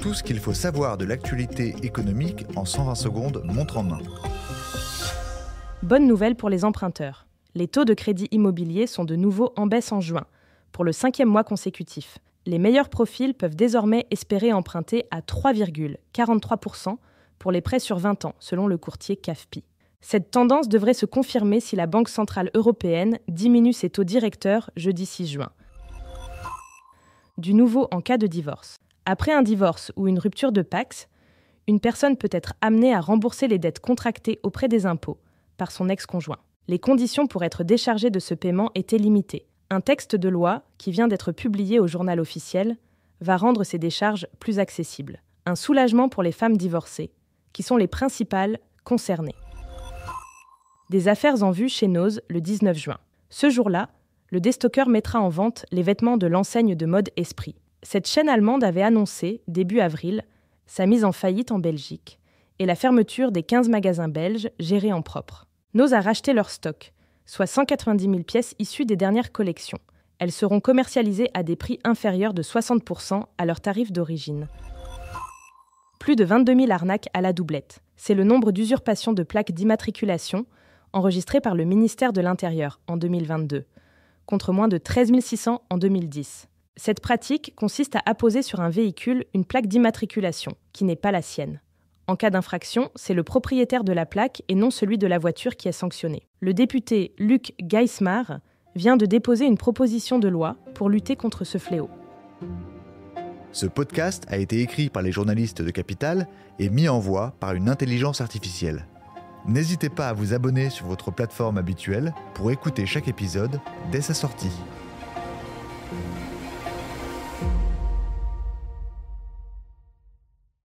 Tout ce qu'il faut savoir de l'actualité économique en 120 secondes, montre en main. Bonne nouvelle pour les emprunteurs. Les taux de crédit immobilier sont de nouveau en baisse en juin, pour le 5e mois consécutif. Les meilleurs profils peuvent désormais espérer emprunter à 3,43% pour les prêts sur 20 ans, selon le courtier CAFPI. Cette tendance devrait se confirmer si la Banque centrale européenne diminue ses taux directeurs jeudi 6 juin. Du nouveau en cas de divorce. Après un divorce ou une rupture de Pacs, une personne peut être amenée à rembourser les dettes contractées auprès des impôts par son ex-conjoint. Les conditions pour être déchargé de ce paiement étaient limitées. Un texte de loi, qui vient d'être publié au Journal officiel, va rendre ces décharges plus accessibles. Un soulagement pour les femmes divorcées, qui sont les principales concernées. Des affaires en vue chez Noz le 19 juin. Ce jour-là, le déstocker mettra en vente les vêtements de l'enseigne de mode Esprit. Cette chaîne allemande avait annoncé, début avril, sa mise en faillite en Belgique et la fermeture des 15 magasins belges gérés en propre. Noz a racheté leur stock, soit 190 000 pièces issues des dernières collections. Elles seront commercialisées à des prix inférieurs de 60% à leur tarif d'origine. Plus de 22 000 arnaques à la doublette. C'est le nombre d'usurpations de plaques d'immatriculation enregistrées par le ministère de l'Intérieur en 2022, contre moins de 13 600 en 2010. Cette pratique consiste à apposer sur un véhicule une plaque d'immatriculation, qui n'est pas la sienne. En cas d'infraction, c'est le propriétaire de la plaque et non celui de la voiture qui est sanctionné. Le député Luc Geismar vient de déposer une proposition de loi pour lutter contre ce fléau. Ce podcast a été écrit par les journalistes de Capital et mis en voix par une intelligence artificielle. N'hésitez pas à vous abonner sur votre plateforme habituelle pour écouter chaque épisode dès sa sortie.